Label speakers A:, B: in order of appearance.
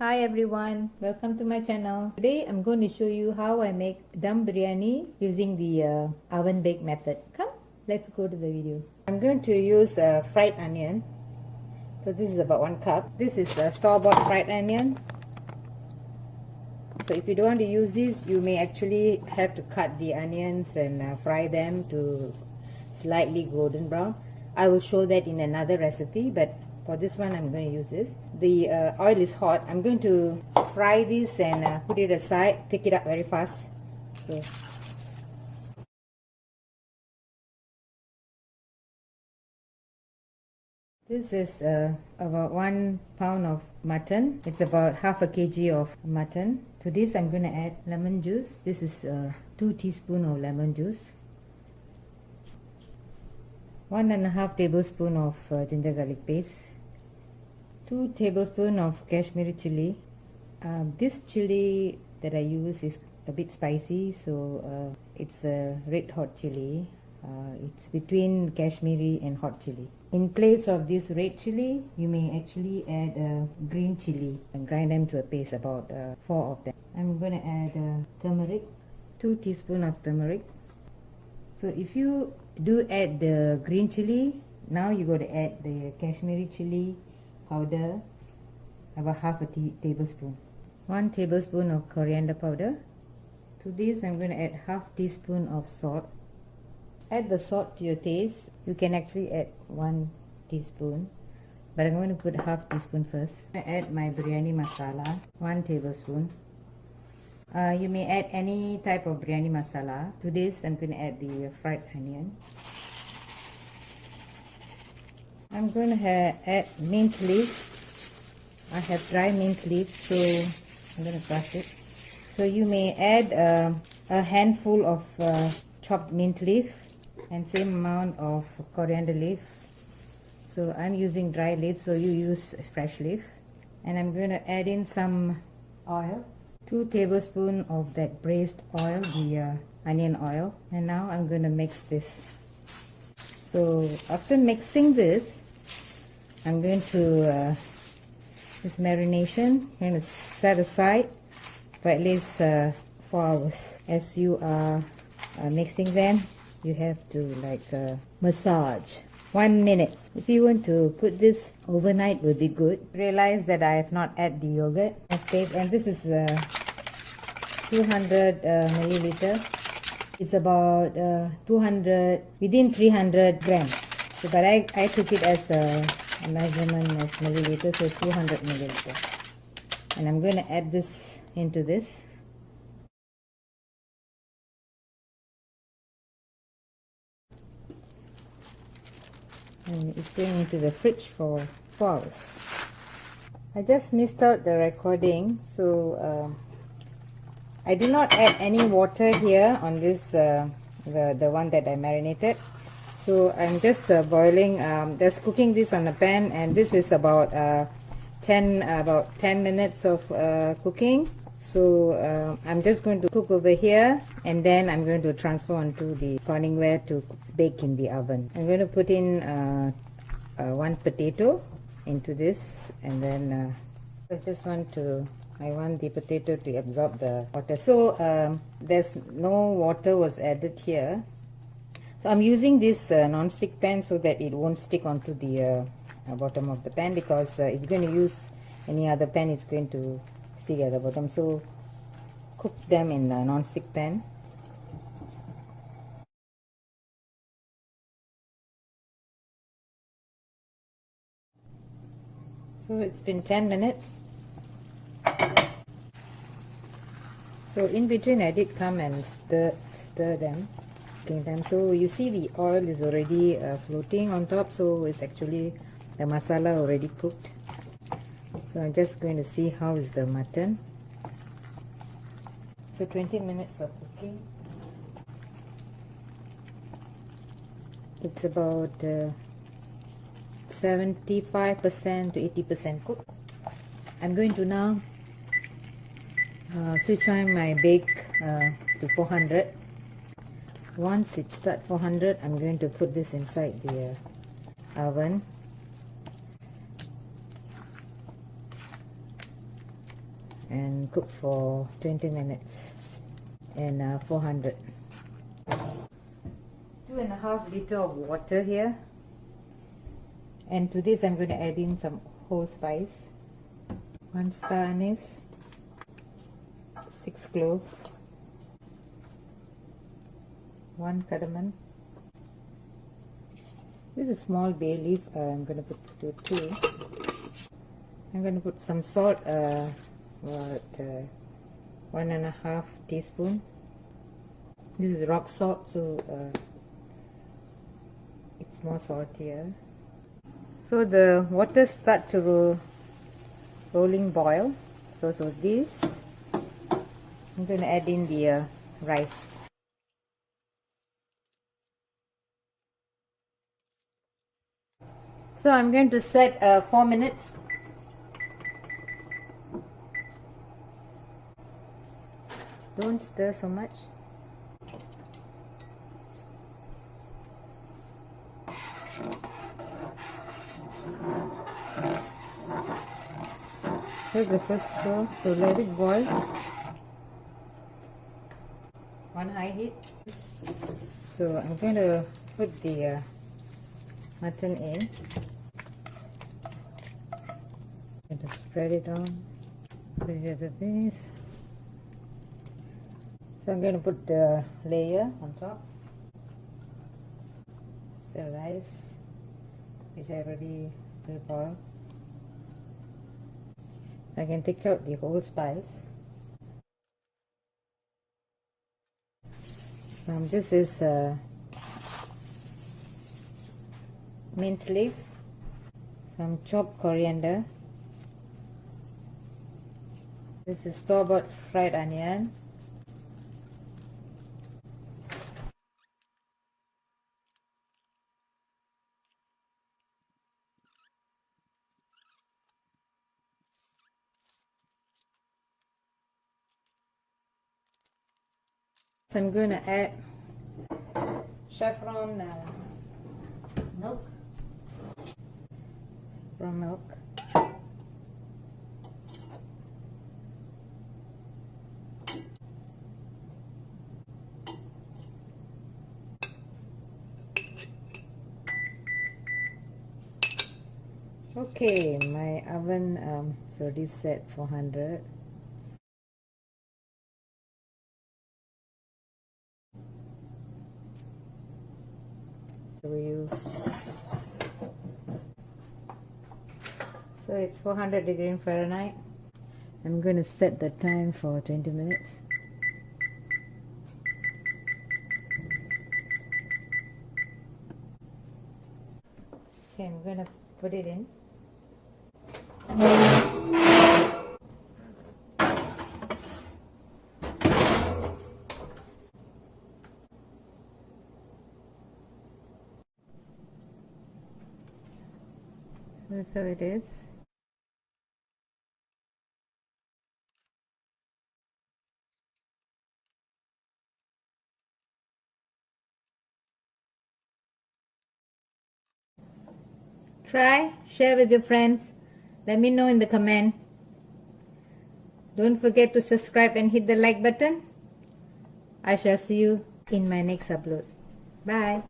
A: Hi everyone, welcome to my channel. Today I'm going to show you how I make dum biryani using the oven bake method. Come, let's go to the video. I'm going to use fried onion. So this is about 1 cup. This is store-bought fried onion. So if you don't want to use this, you may actually have to cut the onions and fry them to slightly golden brown. I will show that in another recipe, but for this one I'm going to use this. The oil is hot. I'm going to fry this and put it aside, take it up very fast. So this is about 1 pound of mutton. It's about half a kg of mutton. To this I'm going to add lemon juice. This is 2 teaspoons of lemon juice. 1.5 tablespoons of ginger garlic paste. 2 tablespoons of Kashmiri chili. This chili that I use is a bit spicy, so it's a red hot chili. It's between Kashmiri and hot chili. In place of this red chili, you may actually add green chili and grind them to a paste, about 4 of them. I'm going to add turmeric, 2 teaspoons of turmeric. So if you do add the green chili, now you got to add the Kashmiri chili powder, about half a tablespoon. 1 tablespoon of coriander powder. To this I'm going to add half teaspoon of salt. Add the salt to your taste. You can actually add 1 teaspoon, but I'm going to put half teaspoon first. I add my biryani masala, 1 tablespoon. You may add any type of biryani masala. To this I'm going to add the fried onion. I'm going to add mint leaf. I have dry mint leaf, so I'm going to crush it. So you may add a handful of chopped mint leaf and same amount of coriander leaf. So I'm using dry leaf, so you use fresh leaf. And I'm going to add in some oil, 2 tablespoons of that braised oil, the onion oil. And now I'm going to mix this. So after mixing this, I'm going to this marination, I'm going to set aside for at least 4 hours. As you are mixing them, you have to like massage 1 minute. If you want to put this overnight, would be good. Realize that I have not added the yogurt. Okay, and this is 200 milliliter. It's about 200 within 300 grams. So, but I took it as a measurement of milliliter, so 200 milliliter. And I'm going to add this into this. And it's going into the fridge for 4 hours. I just missed out the recording, so I did not add any water here on this the one that I marinated. So I'm just boiling, just cooking this on a pan, and this is about 10 minutes of cooking. So I'm just going to cook over here, and then I'm going to transfer onto the corningware to bake in the oven. I'm going to put in 1 potato into this, and then I want the potato to absorb the water. So there's no water was added here. So I'm using this non-stick pan so that it won't stick onto the bottom of the pan, because if you're going to use any other pan, it's going to stick at the bottom. So cook them in a non-stick pan. So it's been 10 minutes. So in between I did come and stir them. So you see the oil is already floating on top, so it's actually the masala already cooked. So I'm just going to see how is the mutton. So 20 minutes of cooking. It's about 75% to 80% cooked. I'm going to now switch on my bake to 400. Once it starts 400, I'm going to put this inside the oven. and cook for 20 minutes and 400. 2.5 liters of water here, and to this I'm going to add in some whole spice, 1 star anise, 6 cloves, 1 cardamom. This is a small bay leaf. I'm going to put 2. I'm going to put some salt, about 1.5 teaspoon. This is rock salt, so it's more saltier. So the water start to rolling boil. So this, I'm going to add in the rice. So I'm going to set 4 minutes. Don't stir so much. Here's the first row, so let it boil. 1 high heat. So I'm going to put the mutton in. I'm going to spread it on. Put it at the base. So I'm going to put the layer on top. It's the rice, which I already pre-boiled. I can take out the whole spice. This is mint leaf, some chopped coriander. This is store-bought fried onion. So I'm going to add saffron milk. From milk. Okay, my oven is already set 400. So it's 400 degrees Fahrenheit. I'm going to set the time for 20 minutes. Okay, I'm going to put it in. That's how it is. Try, share with your friends. Let me know in the comment. Don't forget to subscribe and hit the like button. I shall see you in my next upload. Bye.